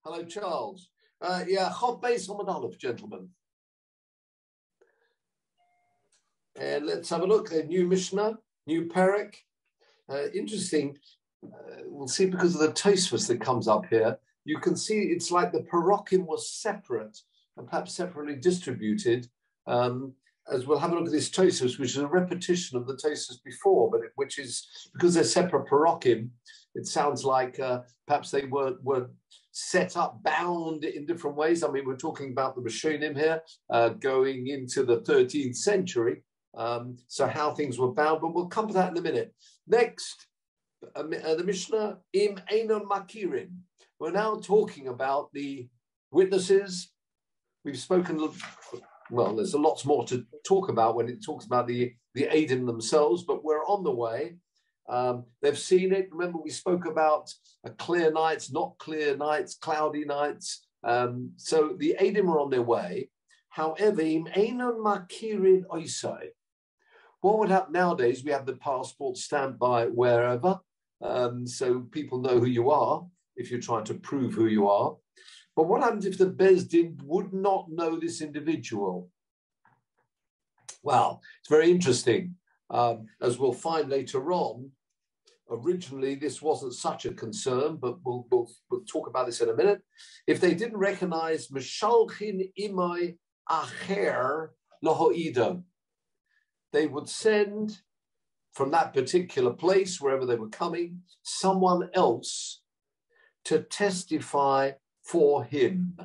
Hello, Charles. Chov Beis Amud Aleph, gentlemen. And let's have a look. A new Mishnah, new Perek. Interesting. We'll see because of the Tosfos that comes up here. You can see it's like the Parokim was separate and perhaps separately distributed. As we'll have a look at this Tosfos, which is a repetition of the Tosfos before, but which is because they're separate Parokim. It sounds like perhaps they were set up, bound in different ways. I mean, we're talking about the Rishonim here, going into the 13th century. So how things were bound, but we'll come to that in a minute. Next, the Mishnah, Im Einon Makirin. We're now talking about the witnesses. We've spoken, well, there's a lot more to talk about when it talks about the Eidim themselves, but we're on the way. They've seen it. Remember, we spoke about clear nights, not clear nights, cloudy nights. So the Eidim are on their way. However, Im Einon Makirin Oisai. What would happen nowadays? We have the passport stamped by wherever, so people know who you are if you're trying to prove who you are. But what happens if the Beis Din would not know this individual? Well, it's very interesting. As we'll find later on, originally this wasn't such a concern, but we'll talk about this in a minute. If they didn't recognize Meshalchin Imai Acher Lohoidon, they would send from that particular place, wherever they were coming, someone else to testify for him.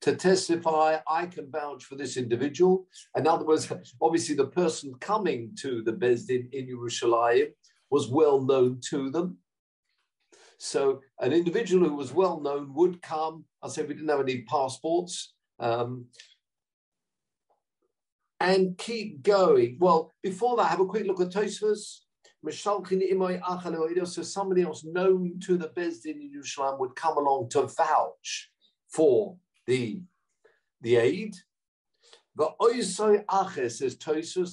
To testify, I can vouch for this individual. In other words, obviously the person coming to the Beis Din in Yerushalayim was well known to them. So an individual who was well known would come. I said we didn't have any passports. And keep going. Well, before that, have a quick look at Tosfos. So somebody else known to the Beis Din in Yerushalayim would come along to vouch for the aid. The Oisai Acher, says Tosfos,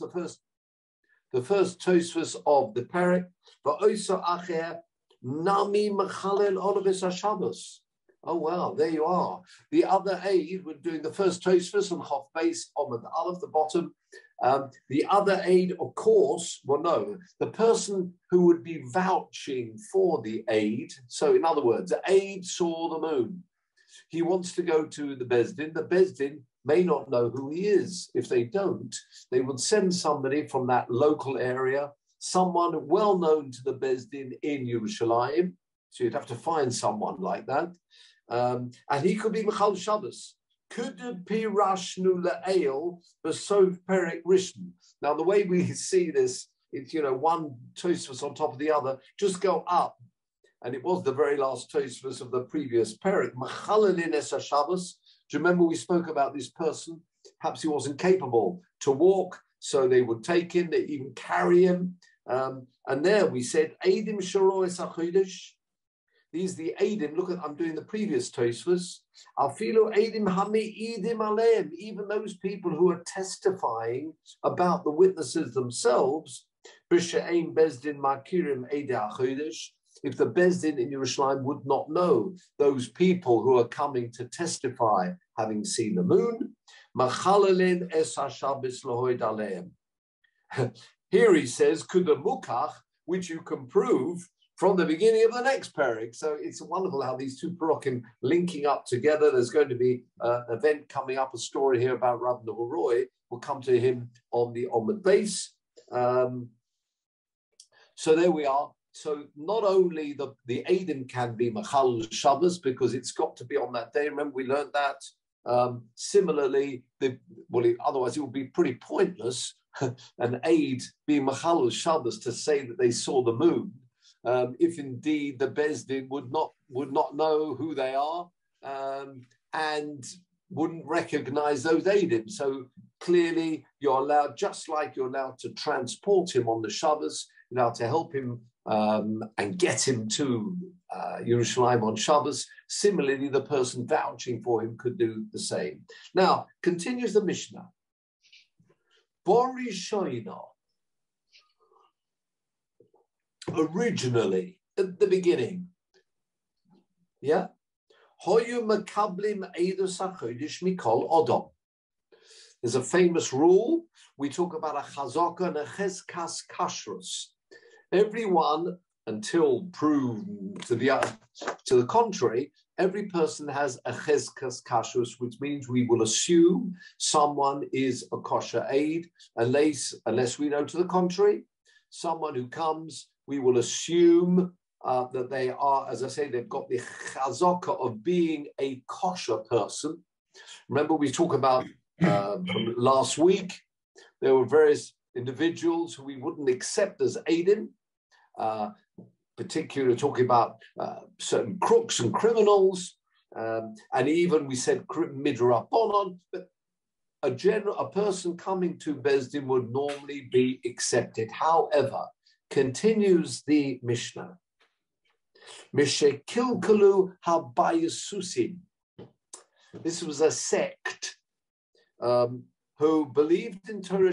the first Tosfos of the Perek. The Oisai Acher Nami Mechalel Olavis HaShabbos. Oh, wow, there you are. The other aid, we're doing the first Tosfos on Chof Beis Amud Aleph, the bottom. The other aid, of course, well, no, the person who would be vouching for the aid. So, in other words, the aid saw the moon. He wants to go to the Beis Din. The Beis Din may not know who he is. If they don't, they would send somebody from that local area, someone well known to the Beis Din in Yerushalayim. So you'd have to find someone like that. And he could be Michal Shabbos. Could pirashnu le'el b'sov perek rishon. Now, the way we see this, it's, one Tosfos on top of the other, just go up. And it was the very last Tosfos of the previous perek. Machalelin es Shabbos. Do you remember we spoke about this person? Perhaps he wasn't capable to walk, so they would take him, they even carry him. And there we said, Eidim Shoro es HaChodesh. These the Eidim. Look at, I'm doing the previous Tosfos. Afilu Eidim Hami'idim Aleim. Even those people who are testifying about the witnesses themselves. B'she'ein Beis Din Makirim Eidei HaChodesh. If the Beis Din in Yerushalayim would not know those people who are coming to testify having seen the moon, Machalelin es HaShabbos Lohoid Aleim. Here he says, Kuda Mukach, which you can prove from the beginning of the next perek. So it's wonderful how these two parokim linking up together. There's going to be an event coming up, a story here about Rav Nehoroi. We'll come to him on the Beis. So there we are. So not only the Eidim can be Machal Shabbos because it's got to be on that day. Remember, we learned that. Similarly, otherwise it would be pretty pointless an aid being Machal Shabbos to say that they saw the moon. If indeed the Beis Din would not know who they are and wouldn't recognize those Eidim. So clearly you're allowed, just like you're allowed to transport him on the Shabbos, you're allowed to help him and get him to Yerushalayim on Shabbos. Similarly, the person vouching for him could do the same. Now, continues the Mishnah. Borishoina. Originally, at the beginning, Hoyu makablim eidus hachodesh mikol odom. There's a famous rule. We talk about a chazaka and a cheskas kashrus. Everyone, until proved to the contrary, every person has a cheskas kashrus, which means we will assume someone is a kosher aid, unless we know to the contrary. Someone who comes, we will assume that they are, as I say, they've got the chazaka of being a kosher person. Remember, we talk about from last week, there were various individuals who we wouldn't accept as Eidim, particularly talking about certain crooks and criminals, and even we said midrabanon, but a person coming to Bezdin would normally be accepted. However, continues the Mishnah, Mishekilkalu habayasusim. This was a sect who believed in Torah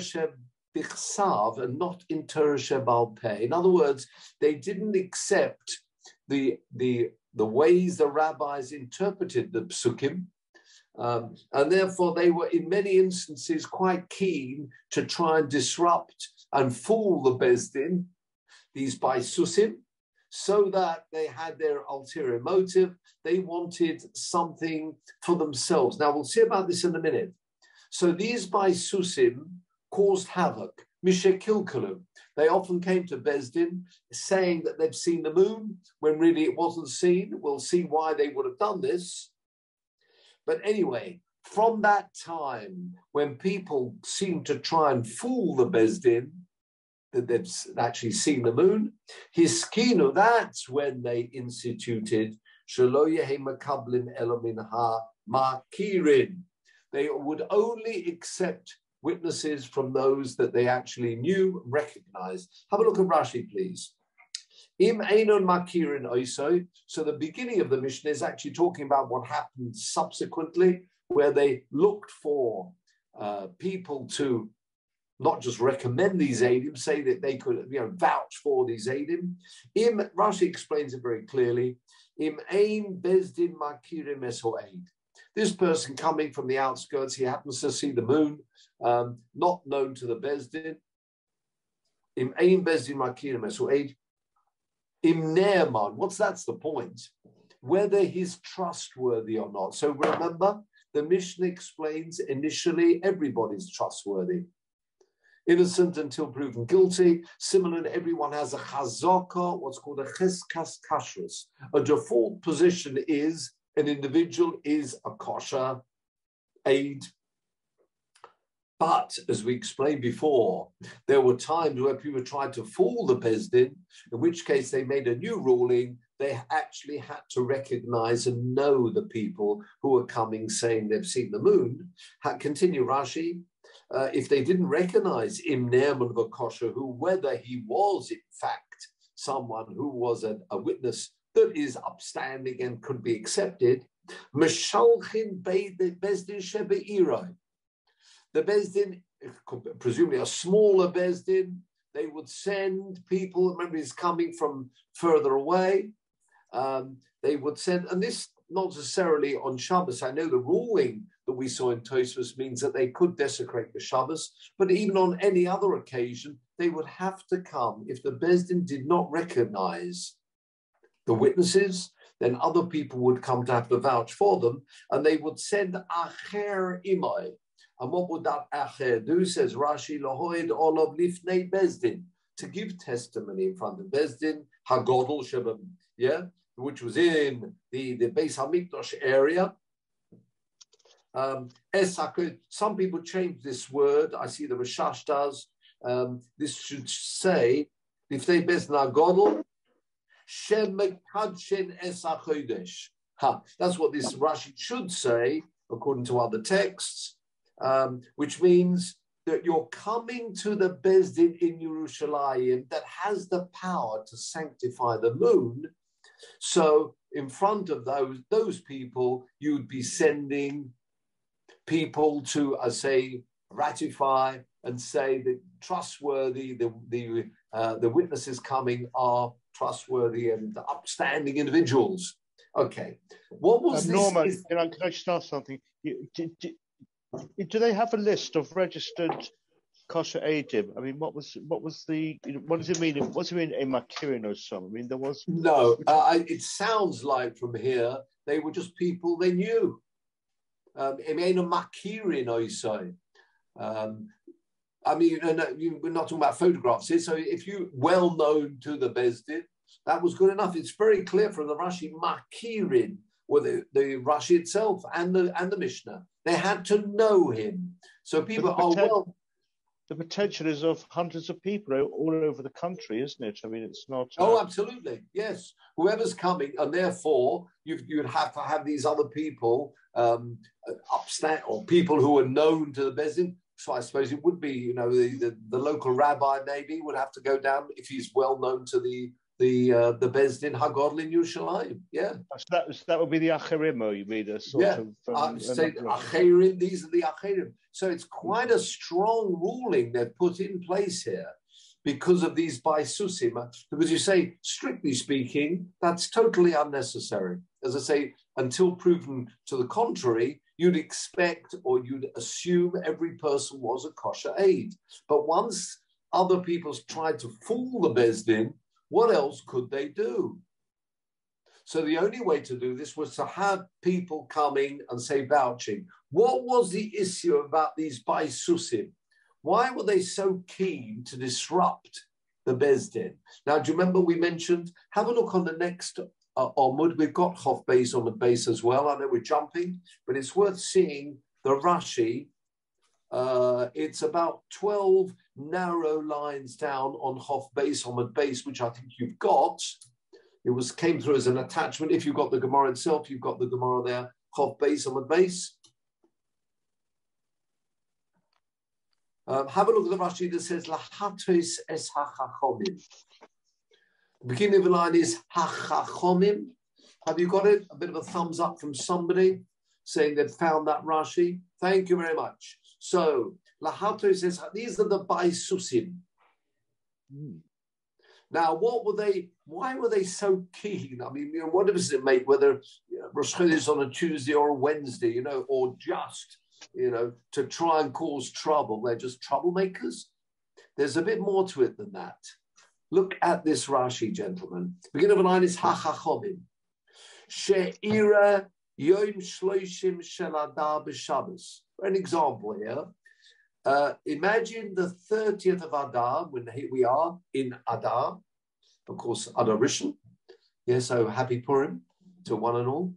Bichsav and not in Torah Shebal Peh. In other words, they didn't accept the ways the rabbis interpreted the psukim, and therefore they were in many instances quite keen to try and disrupt and fool the Bezdin, these Baisusim, so that they had their ulterior motive. They wanted something for themselves. Now, we'll see about this in a minute. So these Baisusim caused havoc. Mishekilkalu. They often came to Bezdin saying that they'd seen the moon when really it wasn't seen. We'll see why they would have done this. But anyway, from that time when people seemed to try and fool the Bezdin, that they've actually seen the moon, Hiskinu, that's when they instituted Shelo Yehi Makablim Elomin Ha Makirin. They would only accept witnesses from those that they actually knew, recognized. Have a look at Rashi, please. Im Einon Makirin Oiso. So the beginning of the Mishnah is actually talking about what happened subsequently, where they looked for people to not just recommend these Eidim, say that they could, vouch for these Eidim. Rashi explains it very clearly. Im Ein Bezdin Makirim Eso Eid. This person coming from the outskirts, he happens to see the moon, not known to the Bezdin. Im Ein Bezdin Makirim Eso Eid. Im Ne'eman. That's the point? Whether he's trustworthy or not. So remember, the Mishnah explains initially everybody's trustworthy. Innocent until proven guilty. Similarly, everyone has a chazaka, what's called a cheskas kashrus. A default position is an individual is a kosher aid. But as we explained before, there were times where people tried to fool the Bezdin, in which case they made a new ruling. They actually had to recognize and know the people who were coming saying they've seen the moon. Continue Rashi. If they didn't recognize Im Ne'eman V'Kosher, who whether he was in fact someone who was a witness that is upstanding and could be accepted, Meshalchin Bezdin Shebe'iroi. The Bezdin, presumably a smaller Bezdin, they would send people. Remember, he's coming from further away. They would send, and this not necessarily on Shabbos. I know the ruling that we saw in Tosfos means that they could desecrate the Shabbos, but even on any other occasion, they would have to come. If the Bezdin did not recognize the witnesses, then other people would come to have to vouch for them, and they would send Acher Imai. And what would that Acher do? Says Rashi, Lahoid Olav Lifnei Bezdin, to give testimony in front of Bezdin, Hagodol Shabam, which was in the Beis HaMikdash area. Some people change this word. I see the Rashash does. This should say, Lifnei Bezdin Hagodol, Shemekadshin Es HaChodesh. That's what this Rashi should say, according to other texts. Which means that you're coming to the Bezdin in Yerushalayim that has the power to sanctify the moon. So in front of those people, you'd be sending people to, ratify and say that trustworthy, the witnesses coming are trustworthy and upstanding individuals. Okay. What was this? Norma, can I just ask something? Do they have a list of registered kosher Eidim? I mean, what does it mean? What does it mean a Makirin or something? I mean, there was no. It sounds like from here they were just people they knew. Makirin, I say. I mean, we're not talking about photographs here. So if you well known to the Bezdin, that was good enough. It's very clear from the Rashi, Makirin, or the Rashi itself and the Mishnah. They had to know him. So people, the potential is of hundreds of people all over the country, isn't it? I mean, it's not. Oh, absolutely, yes. Whoever's coming, and therefore you'd have to have these other people upstate, or people who are known to the Bezdin. So I suppose it would be, the local rabbi maybe would have to go down if he's well known to the Bezdin Hagodl in Yerushalayim. Yeah. So that would be the Acherim, you mean, a sort of. Say Acherim, these are the Acherim. So it's quite a strong ruling they've put in place here because of these Baisusim. Because you say, strictly speaking, that's totally unnecessary. As I say, until proven to the contrary, you'd expect or you'd assume every person was a kosher aid. But once other people tried to fool the Bezdin, what else could they do? So the only way to do this was to have people coming and say vouching. What was the issue about these Baisusim? Why were they so keen to disrupt the Bezdin? Now, do you remember we mentioned, have a look on the next Omud. We've got Chof Beis, Omud Beis as well. I know we're jumping, but it's worth seeing the Rashi. It's about 12 narrow lines down on Chof Beis, Omud Beis, which I think you've got. It came through as an attachment. If you've got the Gemara itself, you've got the Gemara there. Chof Beis, Omud Beis. Have a look at the Rashi that says Lahatos es hachachomim. The beginning of the line is hachachomim. Have you got it? A bit of a thumbs up from somebody saying they'd found that Rashi. Thank you very much. So Lahatos says these are the Baisusim. Now, why were they so keen? I mean, what does it make whether Rosh Chodesh is on a Tuesday or a Wednesday, or just, to try and cause trouble? They're just troublemakers. There's a bit more to it than that. Look at this Rashi, gentlemen. The beginning of the line is Hachachomim. She'ira Yom Shloshim Shel Adar b'Shabbos. For an example here, imagine the 30th of Adar, when we are in Adar, of course, Adar Rishon. Yeah, so happy Purim to one and all.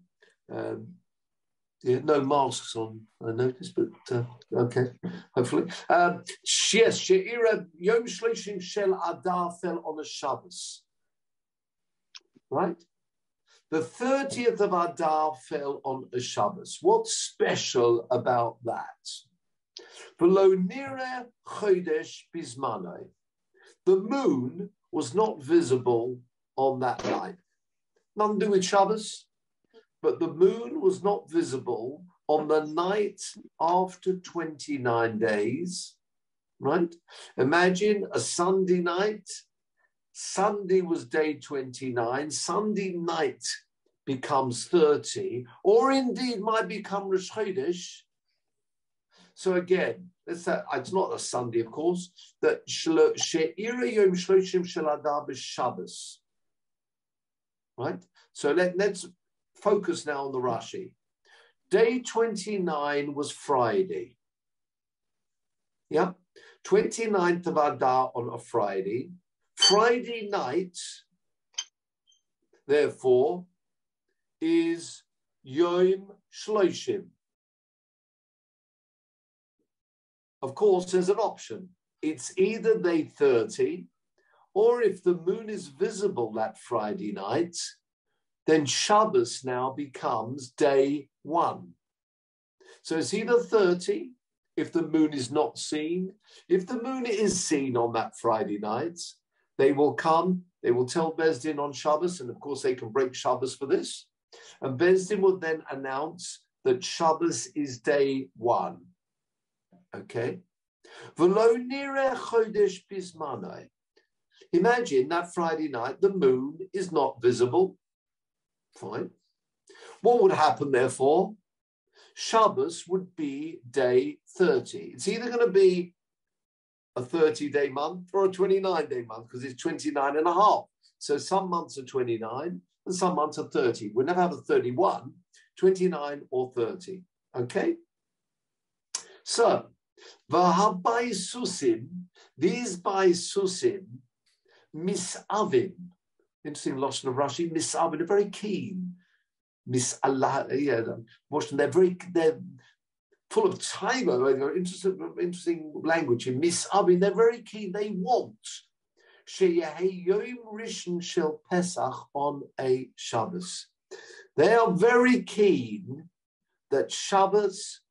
No masks on, I noticed, but okay, hopefully. Yes, She'ira Yom Shloshim Shel Adar fell on a Shabbos. Right? The 30th of Adar fell on a Shabbos. What's special about that? V'lo nireh chodesh bizmanoi. The moon was not visible on that night. Nothing to do with Shabbos, but the moon was not visible on the night after 29 days, right? Imagine a Sunday night. Sunday was day 29. Sunday night becomes 30, or indeed might become Rosh Chodesh. So again, it's not a Sunday, of course. That She'ira Yom Shloshim Shel Adar b'Shabbos. Right? So let's focus now on the Rashi. Day 29 was Friday. Yeah? 29th of Adar on a Friday. Friday night, therefore, is Yom Shloshim. Of course, there's an option. It's either day 30, or if the moon is visible that Friday night, then Shabbos now becomes day 1. So it's either 30, if the moon is not seen. If the moon is seen on that Friday night, they will come, they will tell Bezdin on Shabbos, and of course they can break Shabbos for this. And Bezdin will then announce that Shabbos is day 1. Okay? V'lo nireh chodesh bizmanoi. Imagine that Friday night, the moon is not visible. Fine. What would happen, therefore? Shabbos would be day 30. It's either going to be a 30-day month or a 29-day month because it's 29 and a half. So some months are 29 and some months are 30. We'll never have a 31, 29 or 30. Okay? So, Vahabaisusim, these baisusim, misavim, interesting lashon of Rashi, misavim, they're very keen. They're full of time, interesting language. In misavim, they're very keen. They want sheyehei rishon shel Pesach on a Shabbos. They are very keen that Shabbos,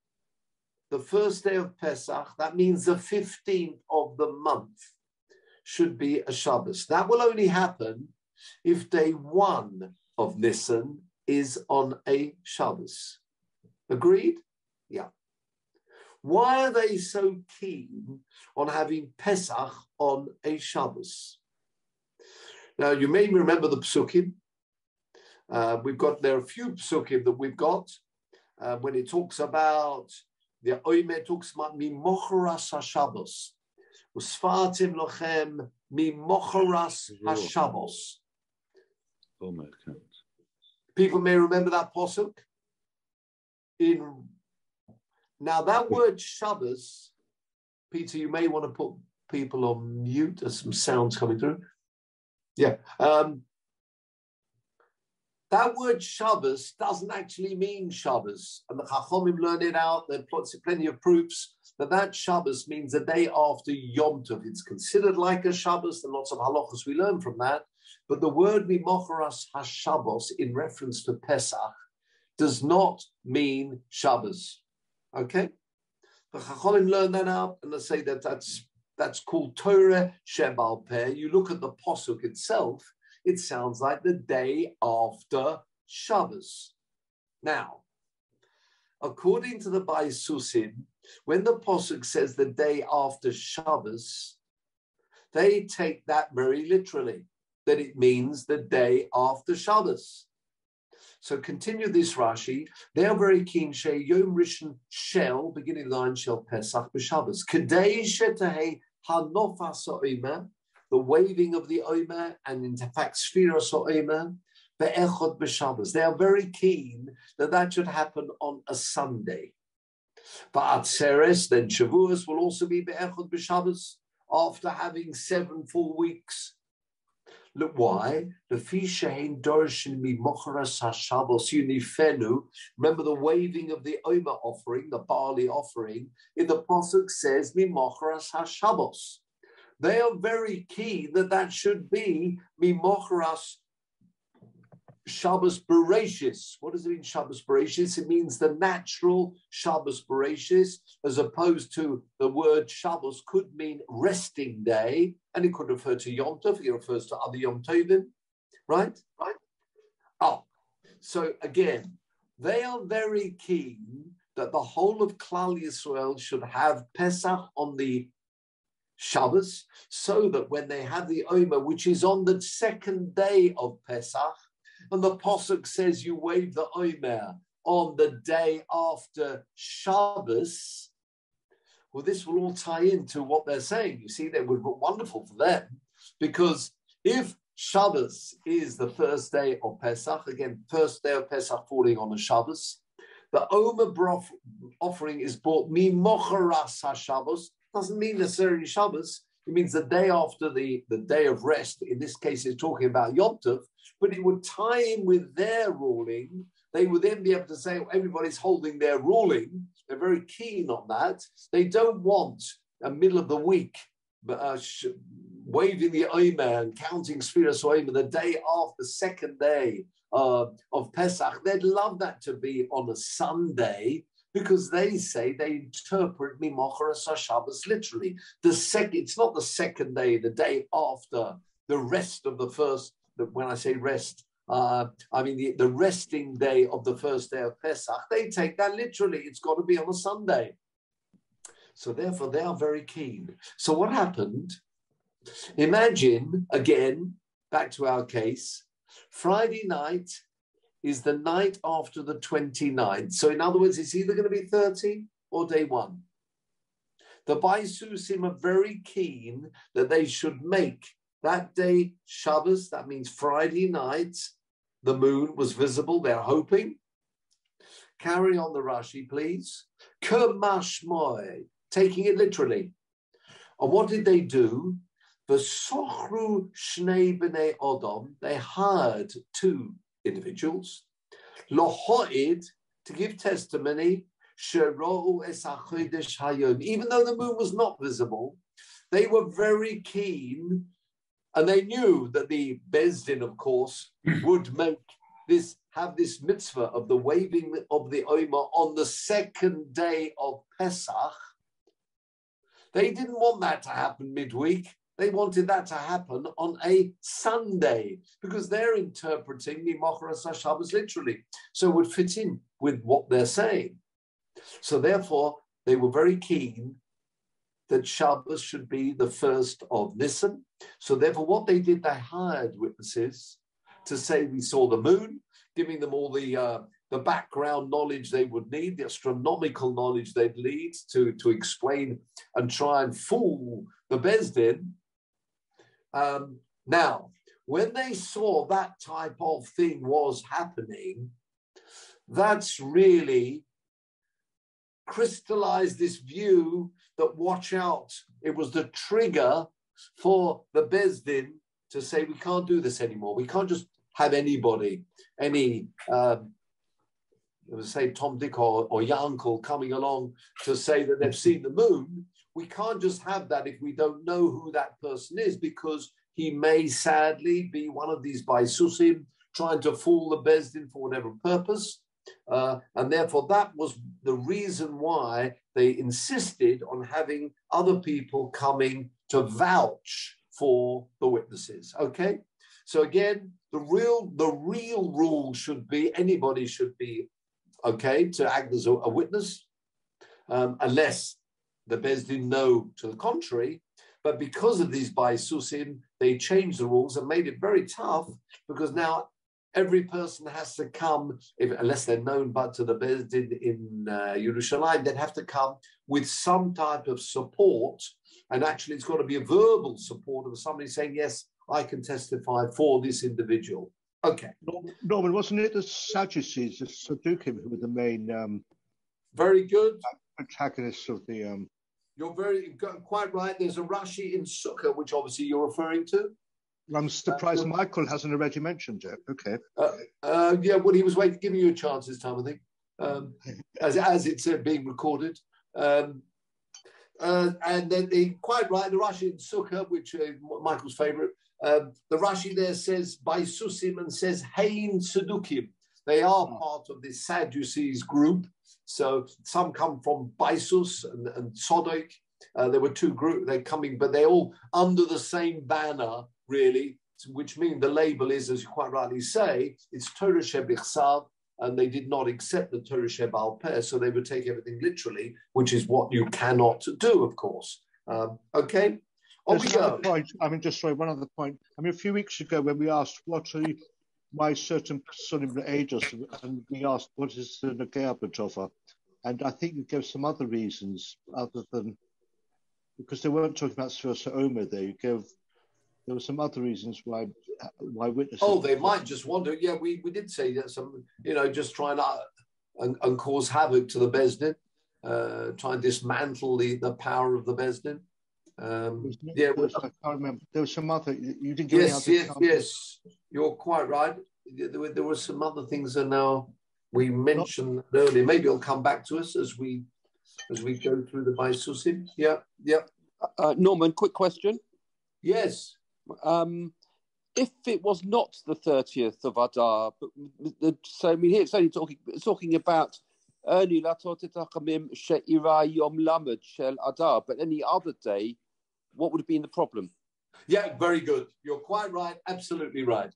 the first day of Pesach, that means the 15th of the month, should be a Shabbos. That will only happen if day 1 of Nisan is on a Shabbos. Agreed? Yeah. Why are they so keen on having Pesach on a Shabbos? Now, you may remember the Psukim. There are a few Psukim that we've got when it talks about, the Omer talks about Mimocharas HaShabbos. Usfartim lochem Mimocharas HaShabbos. People may remember that posuk. Now that word Shabbos, Peter, you may want to put people on mute. There's some sounds coming through. Yeah. That word Shabbos doesn't actually mean Shabbos. And the Chachomim learn it out. There are plenty of proofs that Shabbos means the day after Yom Tov. It's considered like a Shabbos, and lots of halachos we learn from that. But the word Mimocharas HaShabbos in reference to Pesach does not mean Shabbos. Okay? The Chachamim learn that out, and they say that's called Torah Shebal Peh. You look at the posuk itself, it sounds like the day after Shabbos. Now, according to the Baisusim, when the posuk says the day after Shabbos, they take that very literally, that it means the day after Shabbos. So continue this Rashi. They are very keen. She Yom Rishon Shel, beginning line Shel Pesach b'Shabbos. Kadei shetahei hanofas ha'omer, the waving of the Omer, and in fact Sfiras ha'omer be'echod b'Shabbos. They are very keen that should happen on a Sunday. But Atzeres, then Shavuos will also be be'echod b'Shabbos after having 7 full weeks. Look, why? Remember the waving of the Omer offering, the barley offering, in the Pasuk says, Mimocharas HaShabbos. They are very keen that should be Mimocharas Shabbos Bereshis. What does it mean, Shabbos Bereshis? It means the natural Shabbos Bereshis, as opposed to the word Shabbos could mean resting day, and it could refer to Yom Tov. It refers to other Yom Tovim, right? Oh, so again, they are very keen that the whole of Klal Yisrael should have Pesach on the Shabbos, so that when they have the Omer, which is on the second day of Pesach, and the Pasuk says you wave the Omer on the day after Shabbos, well, this will all tie into what they're saying. You see, they would be wonderful for them, because if Shabbos is the first day of Pesach, again, first day of Pesach falling on a Shabbos, the Omer offering is brought Mimocharas HaShabbos, doesn't mean necessarily Shabbos. It means the day after the day of rest. In this case, it's talking about Yom Tov, but it would tie in with their ruling. They would then be able to say, well, everybody's holding their ruling. They're very keen on that. They don't want a middle of the week waving the Omer and counting Sfiras Omer the day after the second day of Pesach. They'd love that to be on a Sunday, because they say they interpret Mimocharas HaShabbos literally. It's not the second day, the day after the rest of the first. When I say rest, I mean the resting day of the first day of Pesach. They take that literally. It's got to be on a Sunday. So therefore, they are very keen. So what happened? Imagine, again, back to our case, Friday night, is the night after the 29th. So in other words, it's either going to be 30 or day 1. The Baisusim are very keen that they should make that day Shabbos, that means Friday night, the moon was visible, they're hoping. Carry on the Rashi, please. Kemashmoi, taking it literally. And what did they do? The Sochru Shnei B'nei Odom, they hired 2 individuals, Lohoid, to give testimony, Shero'u Es HaChodesh Hayom. Even though the moon was not visible, they were very keen, and they knew that the Bezdin, of course, would have this mitzvah of the waving of the Omer on the 2nd day of Pesach. They didn't want that to happen midweek. They wanted that to happen on a Sunday because they're interpreting the Mocharas HaShabbos literally. So it would fit in with what they're saying. So therefore, they were very keen that Shabbos should be the 1st of Nisan. So therefore, what they did, they hired witnesses to say we saw the moon, giving them all the background knowledge they would need, the astronomical knowledge they'd need to explain and try and fool the Bezdin. Now, when they saw that type of thing was happening, that's really crystallized this view that watch out, it was the trigger for the Bezdin to say we can't do this anymore. We can't just have anybody, say Tom, Dick or Yankel coming along to say that they've seen the moon. We can't just have that if we don't know who that person is, because he may sadly be one of these Baisusim trying to fool the Bezdin for whatever purpose. And therefore that was the reason why they insisted on having other people coming to vouch for the witnesses. Okay? So again, the real rule should be anybody should be okay to act as a witness, unless the Bezdin know to the contrary. But because of these Baisusim, they changed the rules and made it very tough, because now every person has to come, unless they're known but to the Bezdin in Yerushalayim, they'd have to come with some type of support. And actually, it's got to be a verbal support of somebody saying, yes, I can testify for this individual. Okay. Norman, wasn't it the Sadducees, the Saddukim, who were the main very good protagonists of the... You're quite right. There's a Rashi in Sukkah, which obviously you're referring to. I'm surprised Michael hasn't already mentioned it. Okay. Yeah, well, he was giving you a chance this time, I think, as it's being recorded. And then quite right, the Rashi in Sukkah, which Michael's favorite, the Rashi there says Baisusim and says Hein Sadukim. They are part of this Sadducees group. So some come from Baisus and Sodok. There were 2 groups, they're coming, but they're all under the same banner, really, which means the label is, as you quite rightly say, it's Torah Shebichsav, and they did not accept the Torah Shebal Peh, so they would take everything literally, which is what you cannot do, of course. Okay? On we go. Point. I mean, just sorry, one other point. I mean, a few weeks ago when we asked why certain Sunim Eidos, and we asked what is the Nagea B'Tova, and I think you gave some other reasons other than, because they weren't talking about Sfirsa Omer there, there were some other reasons why witnesses... Oh, they might just wonder. Yeah, we did say that some, just trying to and cause havoc to the Bezdin, try and dismantle the power of the Bezdin. I can't remember. There was some other... You didn't give Yes. You're quite right. There were some other things that now we mentioned earlier. Maybe it'll come back to us as we go through the Baisusim. Yeah. Norman, quick question. Yes. If it was not the 30th of Adar, so I mean here it's only talking about early Latot Tachamim She'ira Yom Lamed Shel Adar, but any other day, what would have been the problem? Yeah, very good. You're quite right. Absolutely right.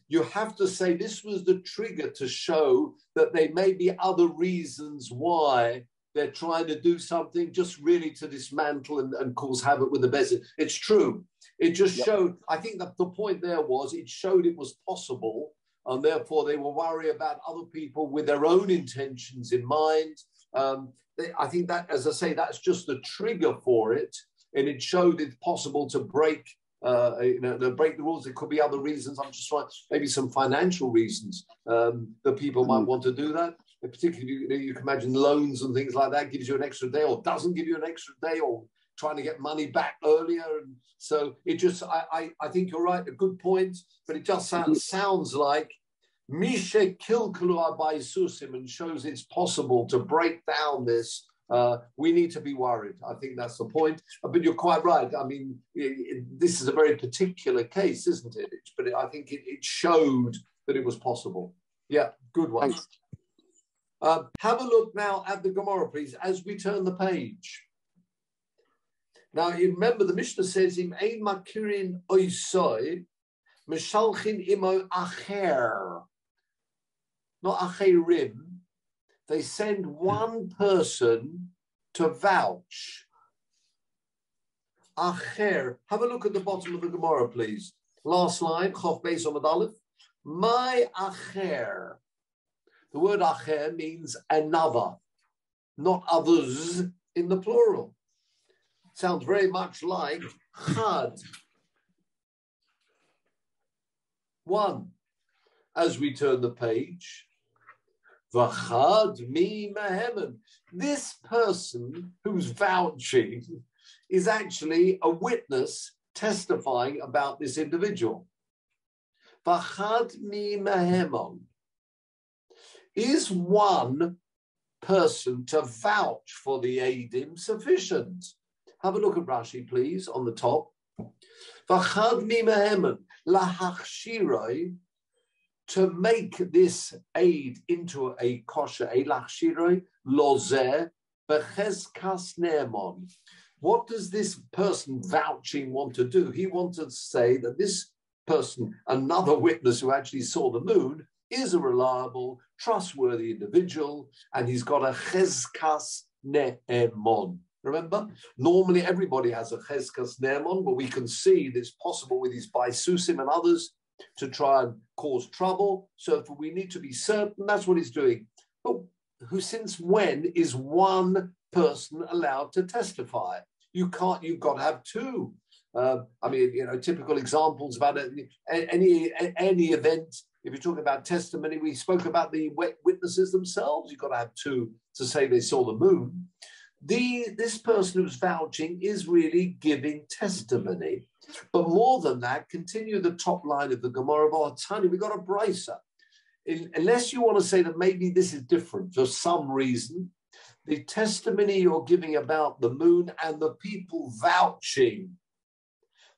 You have to say this was the trigger to show that there may be other reasons why they're trying to do something just really to dismantle and cause havoc with the Bezdin. It's true. It just showed, I think that the point there was, it showed it was possible and therefore they will worry about other people with their own intentions in mind. I think that, as I say, that's just the trigger for it, and it showed it's possible to break, to break the rules. There could be other reasons. I'm just trying, maybe some financial reasons that people might want to do that. And particularly, you can imagine loans and things like that gives you an extra day, or doesn't give you an extra day, or trying to get money back earlier. And so it just, I think you're right, a good point, but it just sounds like Misha Kilkulu by Susim, and shows it's possible to break down this. We need to be worried. I think that's the point. But you're quite right. I mean, this is a very particular case, isn't it? But I think it showed that it was possible. Yeah, good one. Thanks. Have a look now at the Gemara, please, as we turn the page. Now, you remember the Mishnah says, "Im ein makirin oisoi, mishalchin imo acher." Not acherim. They send one person to vouch. Acher. Have a look at the bottom of the Gemara, please. Last line, Chof Beis Amud Aleph. My acher. The word acher means another, not others in the plural. Sounds very much like chad. One. As we turn the page, v'chad mi mehemen. This person who's vouching is actually a witness testifying about this individual. V'chad mi mehemen. Is one person to vouch for the Eidim sufficient? Have a look at Rashi, please, on the top. V'chad mi mehemen lahachshiroi, to make this aid into a kosher, a lachshiroi lozer becheskas ne'emon. What does this person vouching want to do? He wants to say that this person, another witness who actually saw the moon, is a reliable, trustworthy individual, and he's got a cheskas ne'emon. Remember, normally everybody has a cheskas ne'emon, but we can see that it's possible with these baisusim and others to try and cause trouble. So if we need to be certain, that's what he's doing. But since when is one person allowed to testify? You've got to have two. Typical examples about any event. If you're talking about testimony, we spoke about the witnesses themselves. You've got to have two to say they saw the moon. This person who's vouching is really giving testimony. But more than that, continue the top line of the Gemara. Tani, we got a brisa. Unless you want to say that maybe this is different for some reason, the testimony you're giving about the moon and the people vouching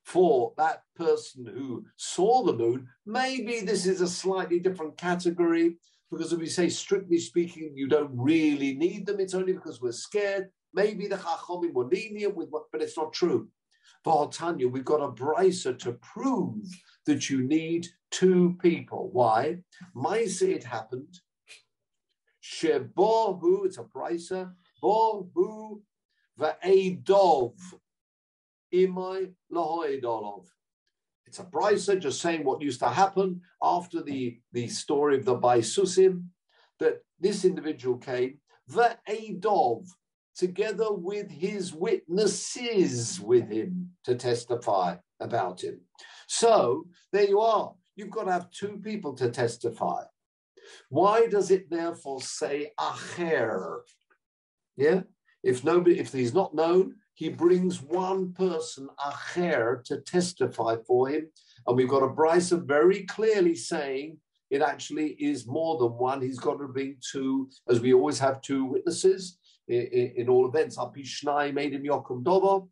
for that person who saw the moon, maybe this is a slightly different category, because if we say, strictly speaking, you don't really need them, it's only because we're scared. Maybe the Chachomim were lenient with what, but it's not true. For Tanya, we've got a brisa to prove that you need two people. Why? Maise, it happened. Shebohu, it's a brisa. Bohu va'edov imay lahoedolov. It's a brisa just saying what used to happen after the story of the baisusim, that this individual came va'edov, together with his witnesses with him to testify about him. So there you are. You've got to have two people to testify. Why does it therefore say acher? Yeah? If he's not known, he brings one person, acher, to testify for him. And we've got a brisa very clearly saying it actually is more than one. He's got to bring two, as we always have two witnesses in all events. Apishnai made him Yokum Dobo.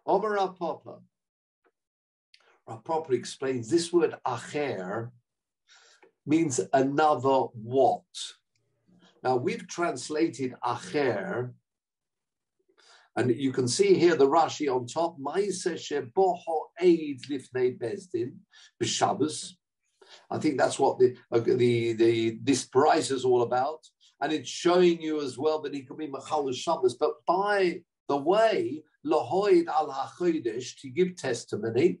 Omer Rapapa. Rapapa explains this word acher means another what. Now we've translated acher, and you can see here the Rashi on top. Ma'aseh sheboho eid lifnei bezdin b'Shabbos. I think that's what this price is all about. And it's showing you as well that he could be Machal Shabbos. But by the way, Lahoid al HaChodesh, to give testimony,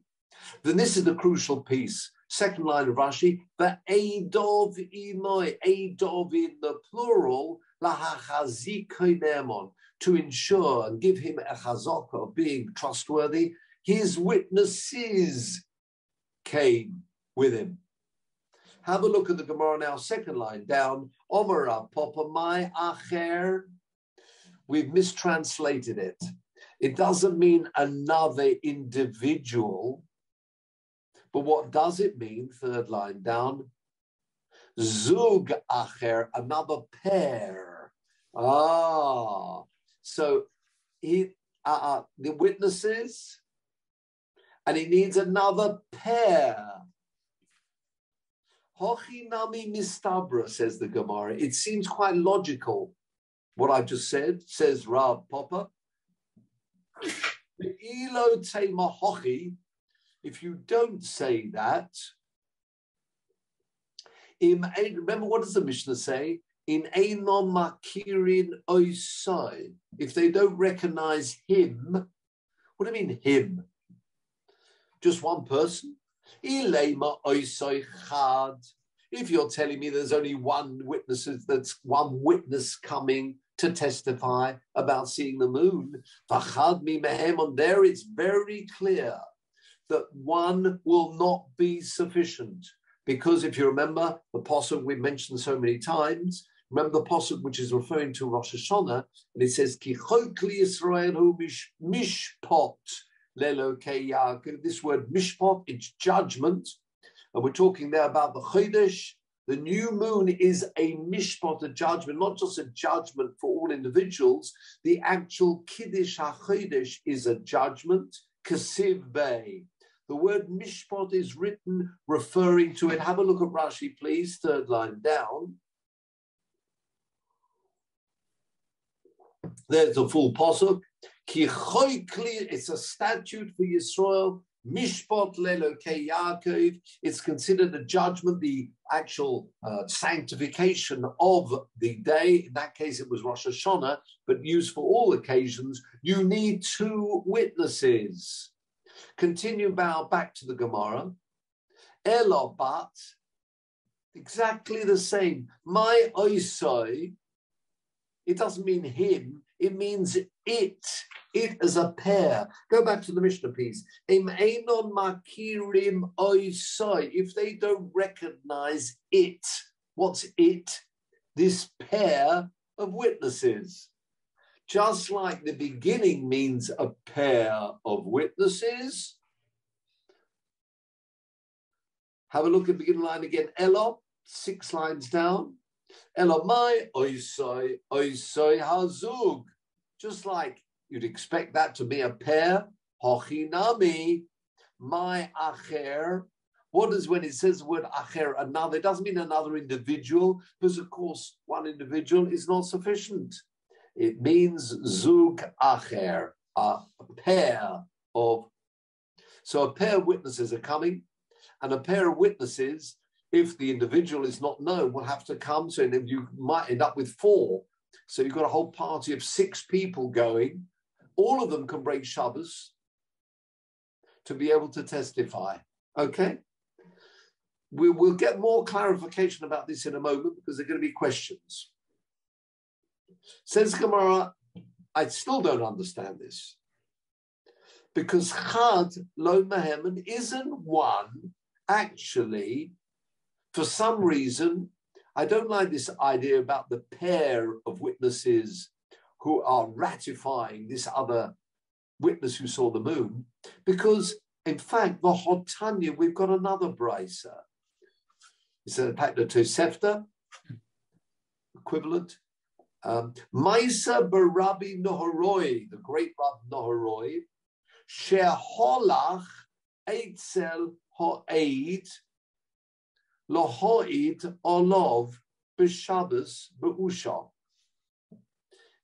then this is the crucial piece. Second line of Rashi, the Eidov Imoy, Eidov in the plural, Lahachazikoinemon, to ensure and give him a chazaka of being trustworthy. His witnesses came with him. Have a look at the Gemara now, second line down. Omara Popamai Acher. We've mistranslated it. It doesn't mean another individual, but what does it mean? Third line down. Zug Acher, another pair. So he the witnesses, and he needs another pair. Hochinami mistabra, says the Gemara. It seems quite logical what I just said, says Rav Papa. If you don't say that, remember what does the Mishnah say? In Einon Makirin Oisai. If they don't recognize him, what do you mean him? Just one person? Ilema Oisai Chad. If you're telling me there's only one witness coming to testify about seeing the moon, Vachad mi mehem, on there it's very clear that one will not be sufficient. Because if you remember the pasuk we mentioned so many times, remember the pasuk which is referring to Rosh Hashanah, and it says, Ki chokli Yisrael hu mishpot lelokei Yaakov. This word mishpot, it's judgment. And we're talking there about the Chodesh. The new moon is a mishpot, a judgment, not just a judgment for all individuals. The actual Kiddush HaChodesh is a judgment, Kasiv Bey. The word mishpot is written referring to it. Have a look at Rashi, please, third line down. There's the full pasuk. Ki choikli, it's a statute for Yisrael. Mishpot lelokei Yaakov. It's considered a judgment, the actual sanctification of the day. In that case, it was Rosh Hashanah, but used for all occasions. You need two witnesses. Continue back to the Gemara. Elobat, exactly the same. My oisoi, it doesn't mean him, it means it. It as a pair. Go back to the Mishnah piece. Im einon makirim oisoi. If they don't recognize it, what's it? This pair of witnesses. Just like the beginning means a pair of witnesses. Have a look at the beginning line again. Elo, 6 lines down. Elomai oisoi hazug. Just like you'd expect that to be a pair. Hochinami, my acher. What is when it says the word acher, another? It doesn't mean another individual, because of course one individual is not sufficient. It means zug acher, a pair of. So a pair of witnesses are coming, and a pair of witnesses, if the individual is not known, will have to come. So you might end up with 4. So you've got a whole party of 6 people going. All of them can break Shabbos to be able to testify. Okay? We will get more clarification about this in a moment because there are going to be questions. Says Gemara, I still don't understand this. Because Chad Lo Mehemen isn't one actually, for some reason. I don't like this idea about the pair of witnesses who are ratifying this other witness who saw the moon, because in fact, the Hotanya, we've got another brisa. It's a Patna Tosefta equivalent. Maisa Barabi Nohoroi, the great Rab Nohoroi, Sheholach Eitzel Ho'eid, Lohoid Olov B'Shabbos B'Usha.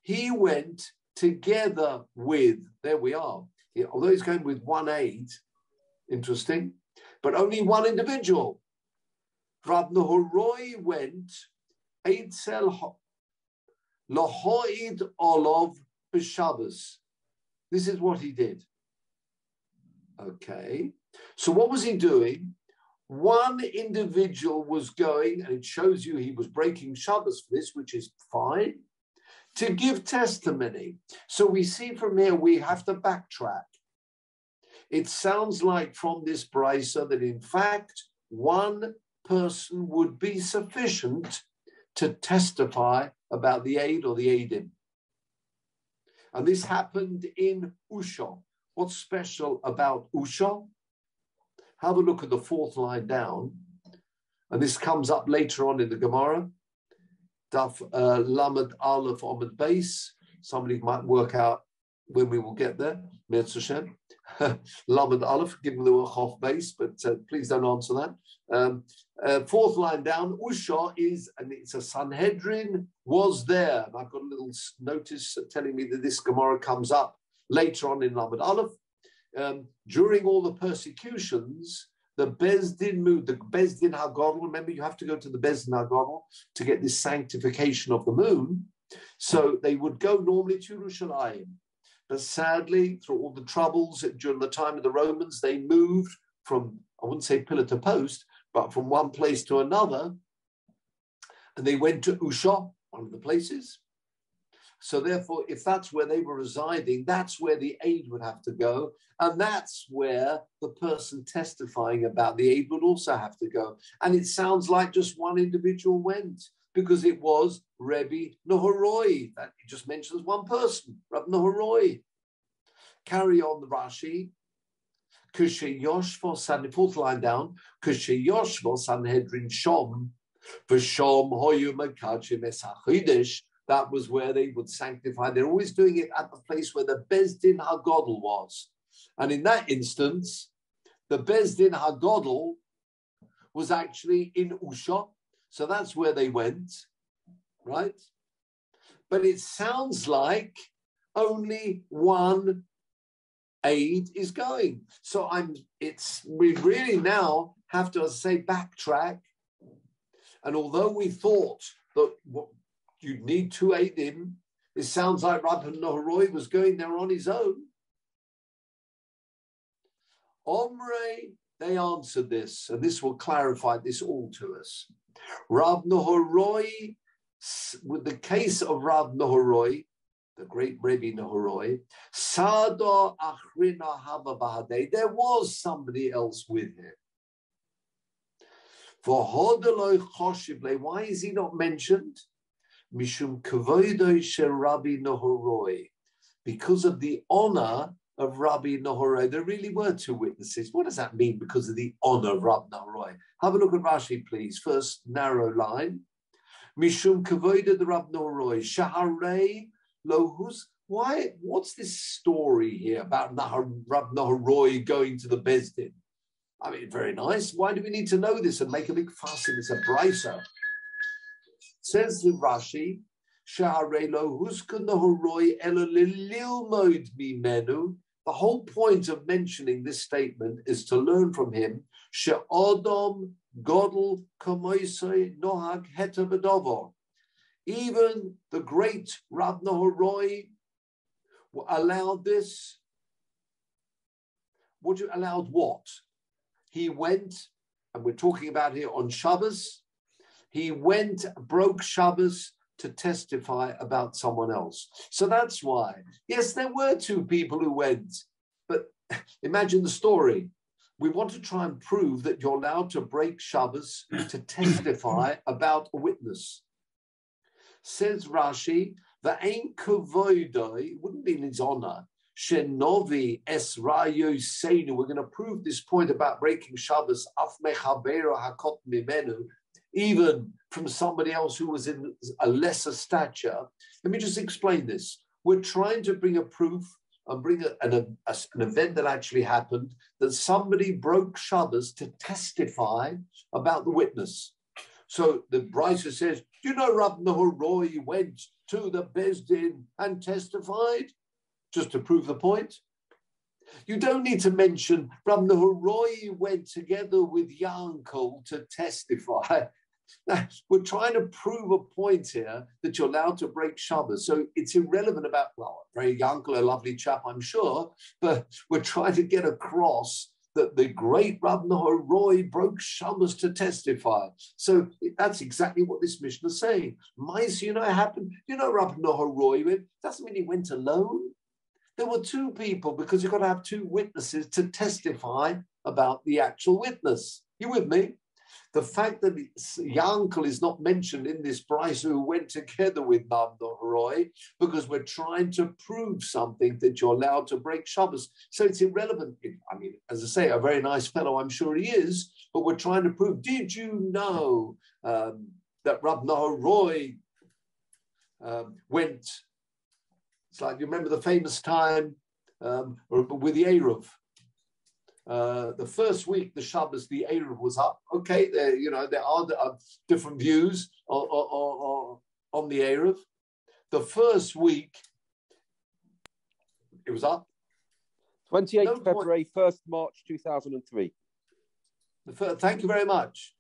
He went together with, there we are, although he's going with 1 aid, interesting, but only one individual. Rab Nehoroi went, Eitzel Lohoid Olov B'Shabbos. This is what he did. Okay, so what was he doing? one individual was going, and it shows you he was breaking Shabbos for this, which is fine, to give testimony. So we see from here we have to backtrack. It sounds like from this brisa that in fact one person would be sufficient to testify about the aid or the aidim. And this happened in Usha. What's special about Usha? Have a look at the fourth line down. And this comes up later on in the Gemara. Daf Lamed Aleph Omid Base. Somebody might work out when we will get there. Mirz Hashem. Lamed Aleph, give them the Chof base, but please don't answer that. Fourth line down, Usha is, and it's a Sanhedrin, was there. And I've got a little notice telling me that this Gemara comes up later on in Lamed Aleph. During all the persecutions, the Bezdin moved, the Bezdin Hagadol, remember you have to go to the Bezdin Hagadol to get this sanctification of the moon. So they would go normally to Yerushalayim. But sadly, through all the troubles during the time of the Romans, they moved from, I wouldn't say pillar to post, but from one place to another. And they went to Usha, one of the places. So therefore, if that's where they were residing, that's where the aid would have to go. And that's where the person testifying about the aid would also have to go. And it sounds like just one individual went, because it was Rebbe Nahoroi. That it just mentions one person, Rabbi Nahoroi. Carry on the Rashi. Fourth line down. Sanhedrin Shom. V'shom hoyu makachim es hachidish. That was where they would sanctify. They're always doing it at the place where the Bezdin Hagadol was. And in that instance, the Bezdin Hagadol was actually in Usha. So that's where they went, right? But it sounds like only one aid is going. So we really now have to, as I say, backtrack. And although we thought that you'd need two aidim, it sounds like Rabbi Nahoroi was going there on his own. Omre, they answered this, and this will clarify this all to us. Rab Nahoroi, with the case of Rab Nahoroi, the great Rebbe Nahoroi, Sada Achrina Haba Bahadei, there was somebody else with him. For Hodoloi Choshible, why is he not mentioned? Mishum Kavoidoi She Rabbi Nahoroi, because of the honor of Rabbi Nahoroi. There really were two witnesses. What does that mean, because of the honor of Rabbi Nahoroi? Have a look at Rashi, please. First narrow line. Mishum Kavoida the Rabbi Nahoroi. Shaharei Lohus. Why? What's this story here about Rabbi Nahoroi going to the Bezdin? I mean, very nice. Why do we need to know this and make a big fuss? It's a brisa. Says the Rashi, Shaharei Lohus Nahoroi Ela Lilmoid Mimenu. The whole point of mentioning this statement is to learn from him. She'odom godel kamoisei nohag hetabadovo. Even the great Rab Nahoroi allowed this. Allowed what? He went, and we're talking about here on Shabbos, he went, broke Shabbos to testify about someone else. So that's why. Yes, there were two people who went, but imagine the story. We want to try and prove that you're allowed to break Shabbos to testify about a witness. Says Rashi, the ain kavoidoi, wouldn't be in his honor. Shenovi es rayo seinu. We're going to prove this point about breaking Shabbos. Af mechabero hakot mimenu. Even from somebody else who was in a lesser stature. Let me just explain this. We're trying to bring a proof and bring an event that actually happened, that somebody broke Shabbos to testify about the witness. So the Brisa says, you know, Rab Nahoroi went to the Bezdin and testified, just to prove the point. You don't need to mention Rab Nahoroi went together with Yankel to testify. We're trying to prove a point here that you're allowed to break Shabbos. So it's irrelevant about, well, very Yankel, a lovely chap, I'm sure, but we're trying to get across that the great Rab Nahoroi broke Shabbos to testify. So that's exactly what this Mishnah is saying. You know, it happened. You know, Rab Nahoroi doesn't mean he went alone. There were two people because you've got to have two witnesses to testify about the actual witness. You with me? The fact that Yankel is not mentioned in this Bryce who went together with Rab Nahoroi because we're trying to prove something that you're allowed to break Shabbos. So it's irrelevant. I mean, as I say, a very nice fellow, I'm sure he is, but we're trying to prove, did you know that Rab Nahoroi went, it's like, you remember the famous time with the Eruv. The first week, the Shabbos, the Eruv was up. Okay, there are different views on the Eruv. The first week, it was up. 28th February, 1st March 2003. Thank you very much.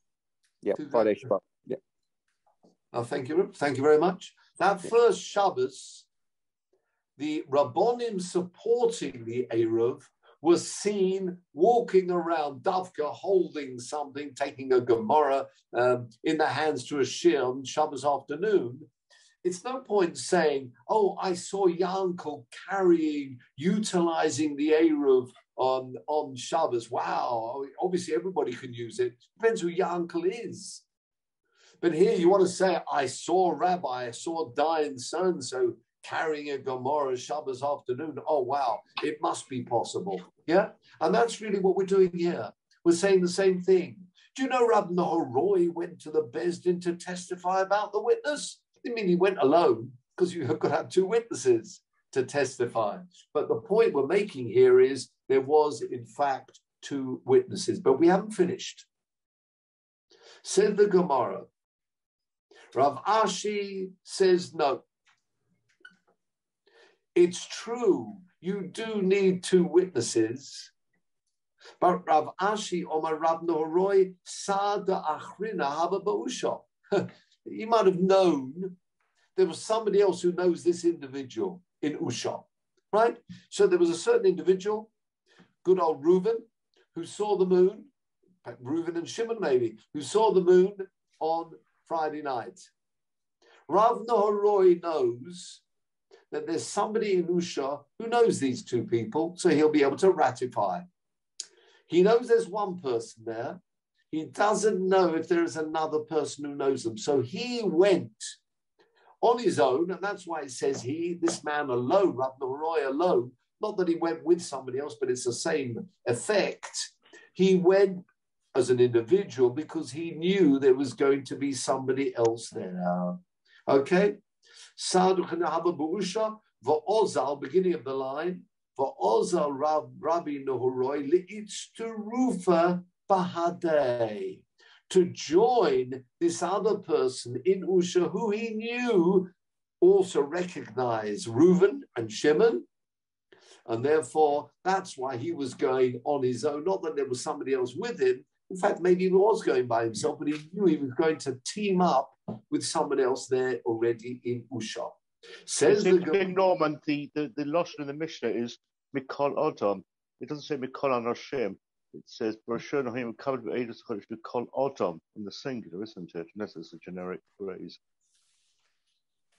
Yeah, Friday Shabbat. Yeah. Thank you very much. That first Shabbos, the Rabbonim supporting the Eruv was seen walking around Davka, holding something, taking a Gemara in the hands to a shir on Shabbos afternoon. It's no point saying, oh, I saw Yankel utilizing the Eruv on Shabbos. Wow, obviously everybody can use it. Depends who Yankel is. But here you want to say, I saw Rabbi, I saw Dayan so-and-so carrying a Gemara Shabbos afternoon. Oh, wow, it must be possible. Yeah? And that's really what we're doing here. We're saying the same thing. Do you know Rab Nahoroi went to the Beis Din to testify about the witness? I mean, he went alone because you've got to have two witnesses to testify. But the point we're making here is there was, in fact, two witnesses. But we haven't finished. Said the Gemara. Rav Ashi says no. It's true, you do need two witnesses, but Rav Ashi Omar Rab Nahoroi Sada Achrina Hava Ba'usha. He might have known there was somebody else who knows this individual in Usha, right? So there was a certain individual, good old Reuven, who saw the moon, Reuven and Shimon maybe, who saw the moon on Friday night. Rav Nahoroi knows that there's somebody in Usha who knows these two people, so he'll be able to ratify. He knows there's one person there. He doesn't know if there is another person who knows them. So he went on his own, and that's why it says this man alone, Rab Nahoroi alone, not that he went with somebody else, but it's the same effect. He went as an individual because he knew there was going to be somebody else there. Okay? Beginning of the line, Rabbi Nahoroi li'itzterufa bahadei, to join this other person in Usha who he knew also recognized Reuven and Shimon, and therefore that's why he was going on his own. Not that there was somebody else with him. In fact, maybe he was going by himself, but he knew he was going to team up with someone else there already in Usha. Says Norman, the Lashon in the Mishnah is Mikol Odom. It doesn't say Mikol Anoshim. It says Brashur Nohim covered with Eidos Chodesh Mikol Odom in the singular, isn't it? Unless it's a generic phrase.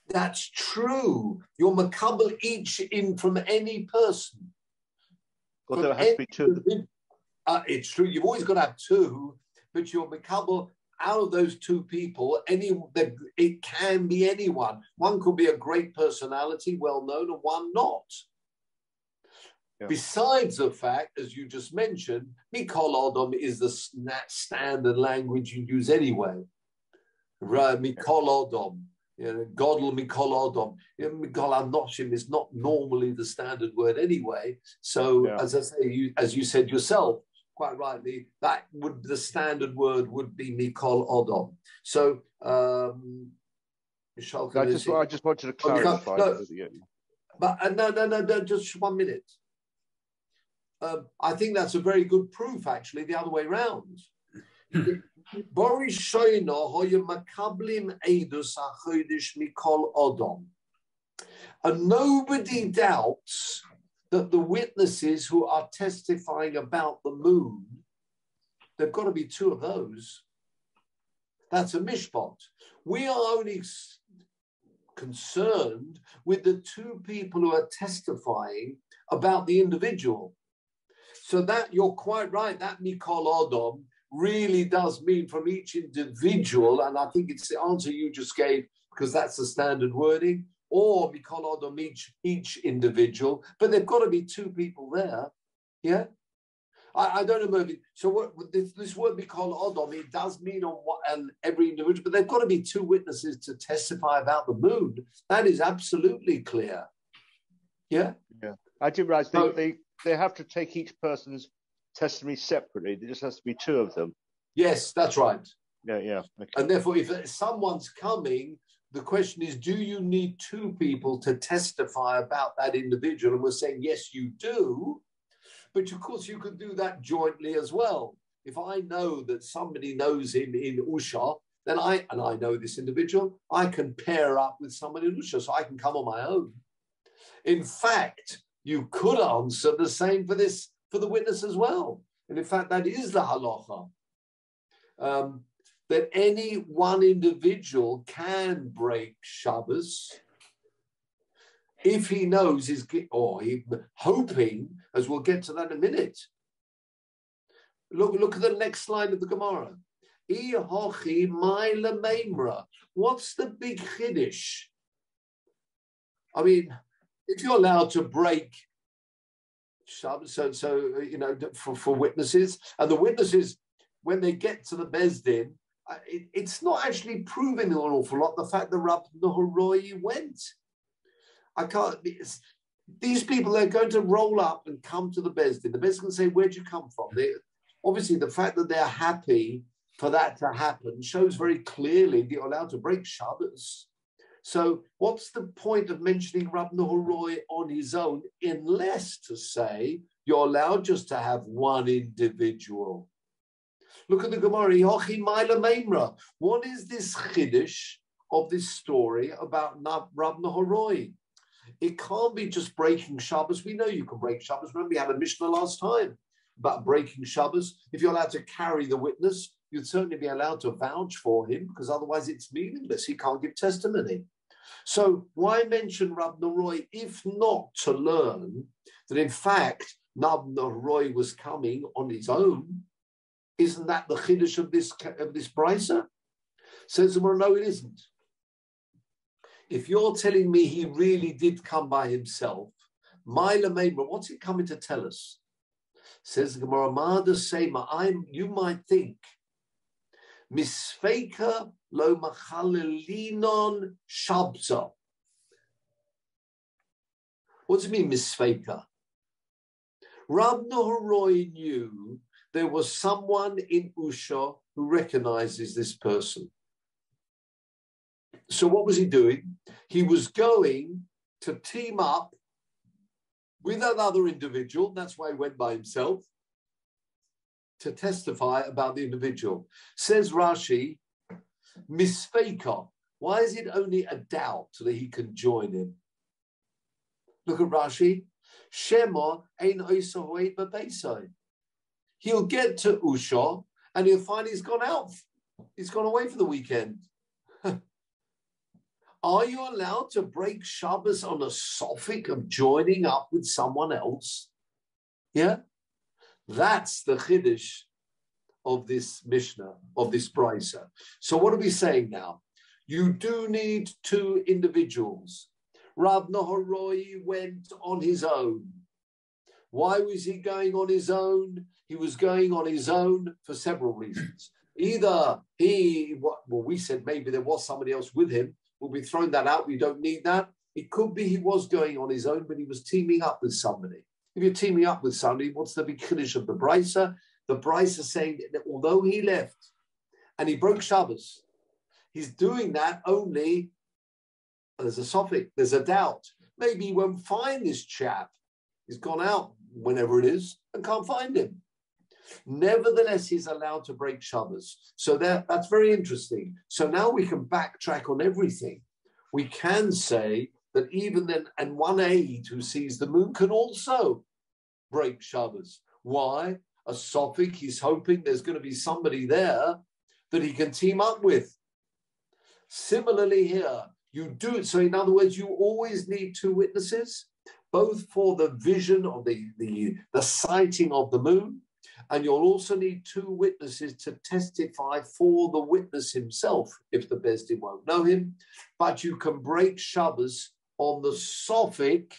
That's true. You're makabel each in from any person. Well, there has to be two. It's true. You've always got to have two, but you're makabel out of those two people. It can be anyone. One could be a great personality, well known, and one not. Yeah. Besides the fact, as you just mentioned, Mikol Odom is the standard language you use anyway. Mikol Odom. Godel Mikol Odom. Mikol Anoshim is not normally the standard word anyway. So, as I say, as you said yourself, quite rightly, the standard word would be Mikol Odom. So, I just wanted to clarify. No, just 1 minute. I think that's a very good proof, actually, the other way around. And nobody doubts that the witnesses who are testifying about the moon, there've got to be two of those. That's a mishpat. We are only concerned with the two people who are testifying about the individual. So that, you're quite right, that Mikol Adam really does mean from each individual, and I think it's the answer you just gave, because that's the standard wording, or Mikol Adam, each individual, but there've got to be two people there, yeah? I don't know, maybe. So what this word Mikol Adam, it does mean on every individual, but there've got to be two witnesses to testify about the moon. That is absolutely clear. Yeah? Yeah. I didn't realize they have to take each person's testimony separately. There just has to be two of them. Yes, that's right. Yeah. Okay. And therefore, if someone's coming, the question is, do you need two people to testify about that individual? And we're saying, yes, you do. But of course, you could do that jointly as well. If I know that somebody knows him in Usha, then I know this individual, I can pair up with somebody in Usha, so I can come on my own. In fact, you could answer the same for the witness as well. And in fact, that is the halacha. That any one individual can break Shabbos if he knows he's hoping, as we'll get to that in a minute. Look at the next line of the Gemara. What's the big chiddush? I mean, if you're allowed to break Shabbos, so you know, for witnesses, and the witnesses, when they get to the Beis Din, it's not actually proving an awful lot, the fact that Rab Nahoroi went. These people, they're going to roll up and come to the Beis Din. The Beis Din can say, where'd you come from? Obviously, the fact that they're happy for that to happen shows very clearly that you're allowed to break Shabbos. So what's the point of mentioning Rab Nahoroi on his own, unless to say you're allowed just to have one individual? Look at the Gemara. What is this chiddush of this story about Rab Nahoroi? It can't be just breaking Shabbos. We know you can break Shabbos. Remember, we had a Mishnah last time about breaking Shabbos. If you're allowed to carry the witness, you'd certainly be allowed to vouch for him, because otherwise it's meaningless. He can't give testimony. So why mention Rab Nahoroi if not to learn that in fact Rab Nahoroi was coming on his own? Isn't that the chiddush of this brisa? Says the Gemara, no, it isn't. If you're telling me he really did come by himself, what's it coming to tell us? Says the Gemara, you might think, misfeika lo machalelinon shabza. What does it mean, misfeika? Rab Nahoroi knew there was someone in Usha who recognizes this person. So what was he doing? He was going to team up with another individual, that's why he went by himself, to testify about the individual. Says Rashi, misfeika. Why is it only a doubt that he can join him? Look at Rashi. Shema ein oisahoed b'beisai. He'll get to Usha and he'll find he's gone out. He's gone away for the weekend. Are you allowed to break Shabbos on a suffix of joining up with someone else? Yeah? That's the chiddush of this Mishnah, of this brisa. So what are we saying now? You do need two individuals. Rab Nahoroi went on his own. Why was he going on his own? He was going on his own for several reasons. Either we said maybe there was somebody else with him. We'll be throwing that out. We don't need that. It could be he was going on his own, but he was teaming up with somebody. If you're teaming up with somebody, what's the big chiddush of the brisa? The brisa saying that although he left and he broke Shabbos, he's doing that only, there's a suffix, there's a doubt. Maybe he won't find this chap. He's gone out whenever it is and can't find him. Nevertheless, he's allowed to break Shabbos. So that's very interesting. So now we can backtrack on everything. We can say that even then, and one aide who sees the moon can also break Shabbos. Why? A Sophic, he's hoping there's going to be somebody there that he can team up with. Similarly here, you do it. So in other words, you always need two witnesses, both for the vision of the sighting of the moon, and you'll also need two witnesses to testify for the witness himself if the Beis Din won't know him. But you can break Shabbos on the Sophic,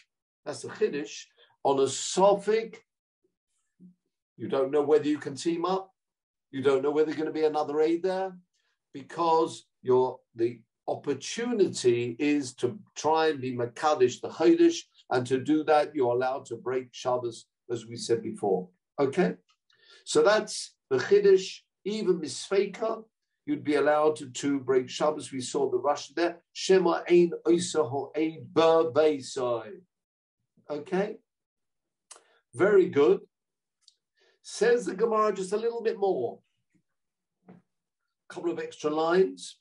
that's the Chiddush, on a Sophic. You don't know whether you can team up. You don't know whether there's going to be another aid there, because the opportunity is to try and be Makadish the Chodesh, and to do that, you're allowed to break Shabbos, as we said before. Okay? So that's the Chiddush. Even Misfeika, you'd be allowed to break Shabbos. We saw the Russian there. Shema ein oisa ho'eid ber beisai. Okay? Very good. Says the Gemara just a little bit more. A couple of extra lines.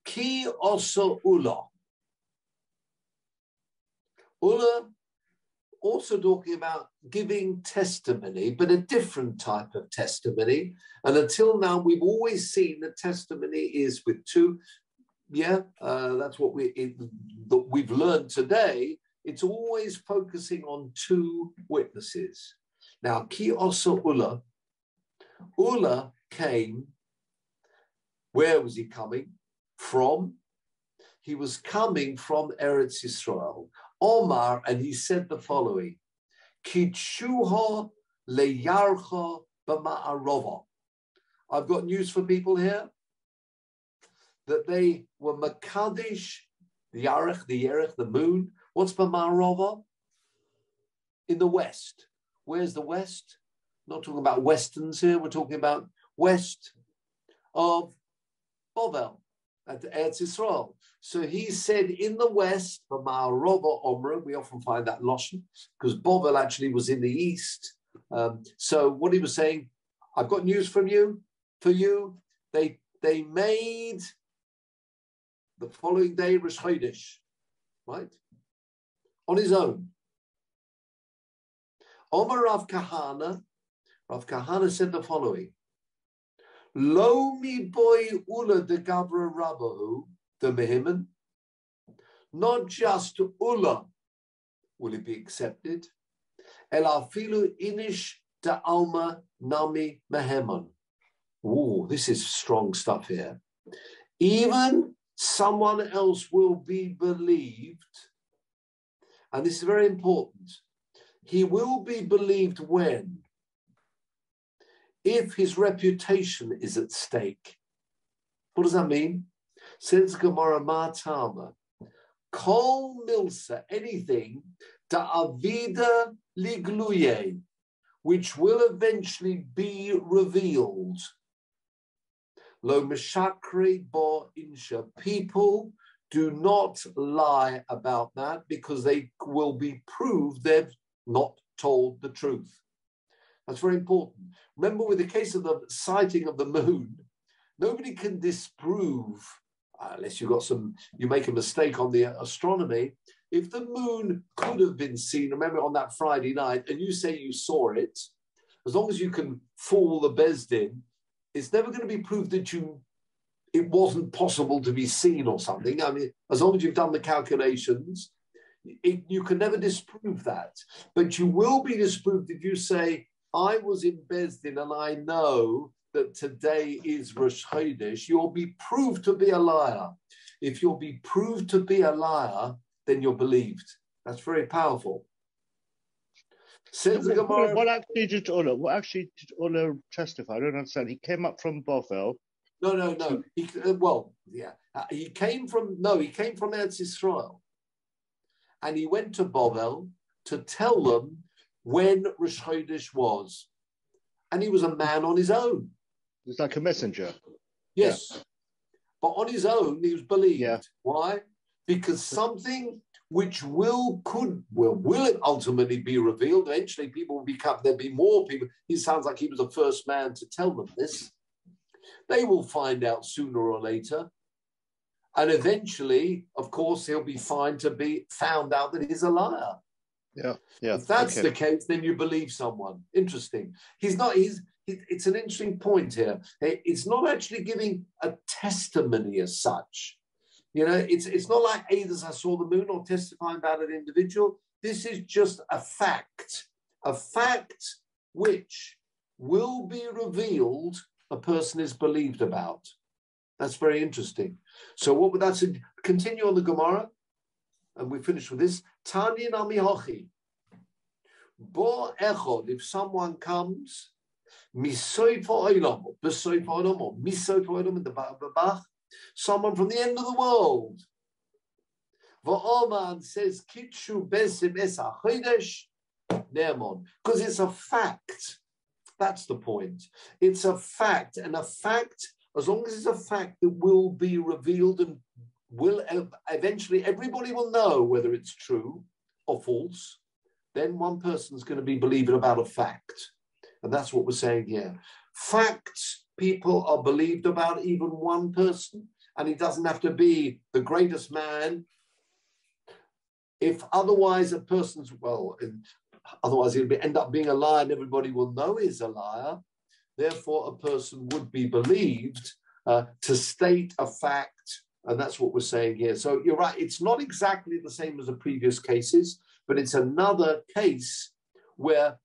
Ki oso ula. Ula, also talking about giving testimony, but a different type of testimony. And until now, we've always seen that testimony is with two. Yeah, that's what we've learned today. It's always focusing on two witnesses. Now, ki oso ula. Ula came, where was he coming from? He was coming from Eretz Yisrael. Omar, and he said the following: Kitshuha leyarcha b'ma'arova. I've got news for people here that they were Makadish, the Yerech, the moon. What's b'ma'arova? In the west. Where's the west? Not talking about westerns here. We're talking about west of Bovel at Eretz Yisrael. So he said in the west, for Ma'arova Omra, we often find that Loshen, because Bovel actually was in the east. So what he was saying, I've got news for you. They made the following day Rosh Chodesh, right? On his own. Omar Rav Kahana said the following: Lo mi boy ula de gavra rabahu the mehiman. Not just ula will it be accepted. El afilu inish de alma nami meheman. Ooh, this is strong stuff here. Even someone else will be believed, and this is very important. He will be believed when? If his reputation is at stake. What does that mean? Says Gemara Matama, Kol Milsa, anything, da avida ligluye, which will eventually be revealed. Lo meshakri bo insha. People do not lie about that, because they will be proved they've not told the truth. That's very important. Remember, with the case of the sighting of the moon, nobody can disprove, unless you make a mistake on the astronomy. If the moon could have been seen, remember, on that Friday night, and you say you saw it, as long as you can fool the Beis Din, it's never going to be proved that it wasn't possible to be seen or something. I mean, as long as you've done the calculations, you can never disprove that. But you will be disproved if you say, I was in Beis Din and I know that today is Rosh Chodesh. You'll be proved to be a liar. If you'll be proved to be a liar, then you're believed. That's very powerful. What actually did Ulla testify? I don't understand. He came up from Bovel. No. He came from Eretz Yisrael. And he went to Bovel to tell them when Rosh Chodesh was. And he was a man on his own. He's like a messenger. Yes. Yeah. But on his own, he was believed. Yeah. Why? Because something which will ultimately be revealed. Eventually, there'll be more people. He sounds like he was the first man to tell them this. They will find out sooner or later. And eventually, of course, he'll be fine to be found out that he's a liar. Yeah. If that's the case, then you believe someone. Interesting. It's an interesting point here. It's not actually giving a testimony as such. It's not like Eidos I saw the moon or testifying about an individual. This is just a fact which will be revealed a person is believed about. That's very interesting. So that's continue on the Gemara, and we finish with this. Tanya nami hochi. Bo echod, if someone comes, misoy olam, besoy olam, or misoy olam in the Bach, someone from the end of the world. Va'oman says, Kitshu besim es hachodesh, ne'emon, because it's a fact. That's the point. It's a fact, and a fact, as long as it's a fact that will be revealed and will eventually everybody will know whether it's true or false, then one person's going to be believing about a fact. And that's what we're saying here. Facts, people are believed about, even one person, and he doesn't have to be the greatest man. If otherwise a person's, otherwise he'll end up being a liar and everybody will know he's a liar. Therefore, a person would be believed to state a fact, and that's what we're saying here. So you're right, it's not exactly the same as the previous cases, but it's another case where,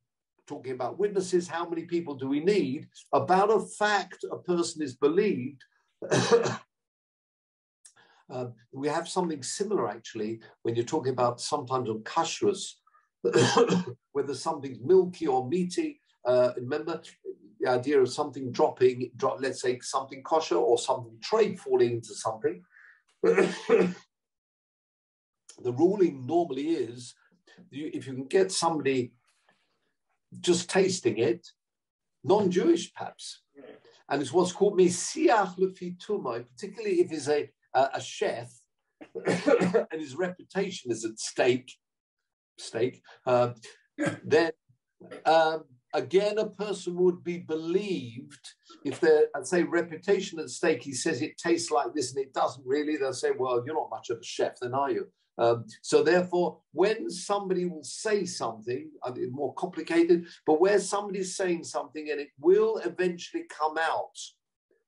talking about witnesses, how many people do we need? About a fact a person is believed. We have something similar, actually, when you're talking about sometimes on kashrus, whether something's milky or meaty. Remember the idea of something dropping, let's say something kosher or something tray falling into something. The ruling normally is, if you can get somebody just tasting it, non-Jewish perhaps, and it's what's called mesiach lefi tumah, particularly if he's a chef and his reputation is at stake, then again a person would be believed if their, I'd say, reputation at stake. He says it tastes like this and it doesn't really. They'll say, well, you're not much of a chef, then are you? So therefore, when somebody will say something, more complicated, but where somebody's saying something and it will eventually come out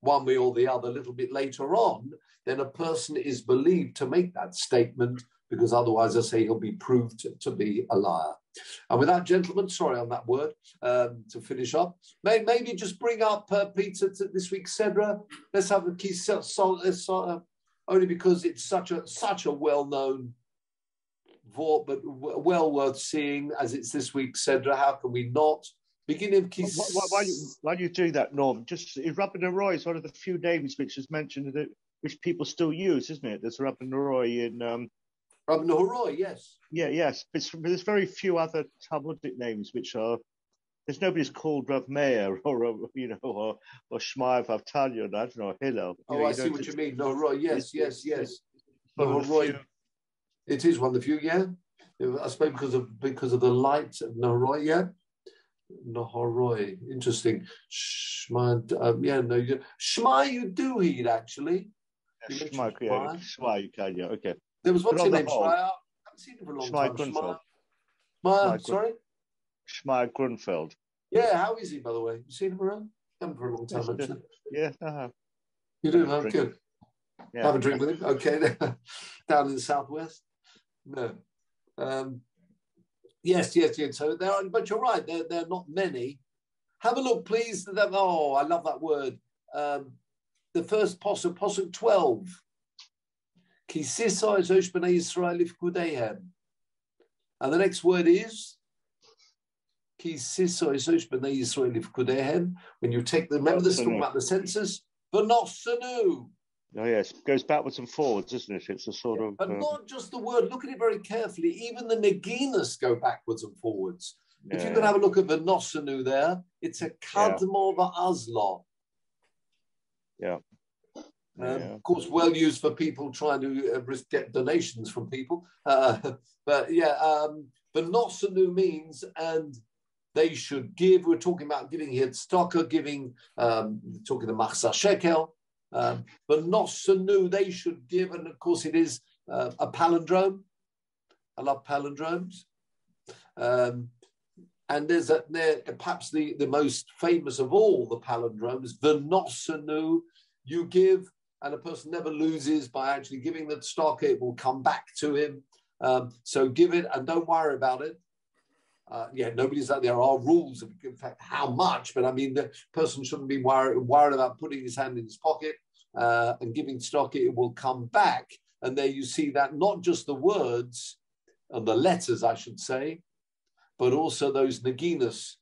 one way or the other a little bit later on, then a person is believed to make that statement, because otherwise, I say, he'll be proved to be a liar. And with that, gentlemen, sorry on that word, to finish up, maybe just bring up Peter to this week's Sedra. Let's have a key only because it's such a well-known vort, but well worth seeing as it's this week's Sedra. How can we not? Beginning of key. While you do that, Norm, just Rabbi Neroy is one of the few names which is mentioned that which people still use, isn't it? There's Rabbi Neroy in. Rabbi Neroy, yes. Yeah, yes. But there's very few other Talmudic names which are. There's nobody's called Rav Meir or Shmai of Tanya. I don't know, Hillel. I see what you mean. Neroy, yes. Neroy. It is one of the few, yeah. I suppose because of the light of Neroy, yeah. Nahoroi, interesting. Shema, Shema, you do eat actually. Shema, you can, yeah, okay. There was what's your name? Shema. I haven't seen him for a long time. Grunfeld. Sorry? Shema Grunfeld. Yeah, how is he, by the way? You seen him around? Haven't for a long time, actually. Yeah, I have. You do? Oh, good. Yeah. Have a drink with him? Okay. Down in the southwest? No. Yes. So there are, but you're right. There are not many. Have a look, please. Oh, I love that word. The first posuk 12. Ki sisa es osh b'nei Yisrael ifkudehem. And the next word is Ki sisa es osh b'nei Yisrael ifkudehem. When you take the, remember this talking about the census, but not sanu. Oh yes, it goes backwards and forwards, isn't it? It's a sort of... But not just the word, look at it very carefully, even the neginas go backwards and forwards. Yeah. If you can have a look at the nosanu there, it's a kadmo va'azla. Yeah. Of course, well used for people trying to get donations from people. But yeah, the nosanu means, and they should give, we're talking about giving here tzedakah, giving, talking the machzah shekel. But nosanu, they should give, and of course it is a palindrome. I love palindromes. And there's perhaps the most famous of all the palindromes, v'nosanu, you give, and a person never loses by actually giving the stock, it will come back to him. So give it and don't worry about it. Nobody's like, there are rules of, in fact, how much, but I mean, the person shouldn't be worried about putting his hand in his pocket and giving stock, it will come back. And there you see that not just the words and the letters, I should say, but also those naginas,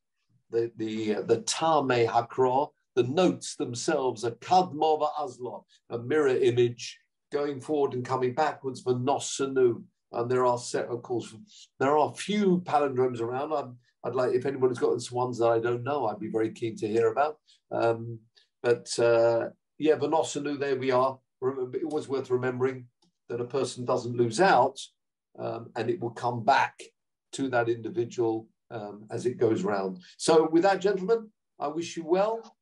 the Tame Hakra, the notes themselves, a Kadmova Azla, a mirror image going forward and coming backwards for Nosanu. And there are few palindromes around. I'd like, if anybody's got ones that I don't know, I'd be very keen to hear about. V'nosanu, there we are. It was worth remembering that a person doesn't lose out, and it will come back to that individual as it goes round. So with that, gentlemen, I wish you well.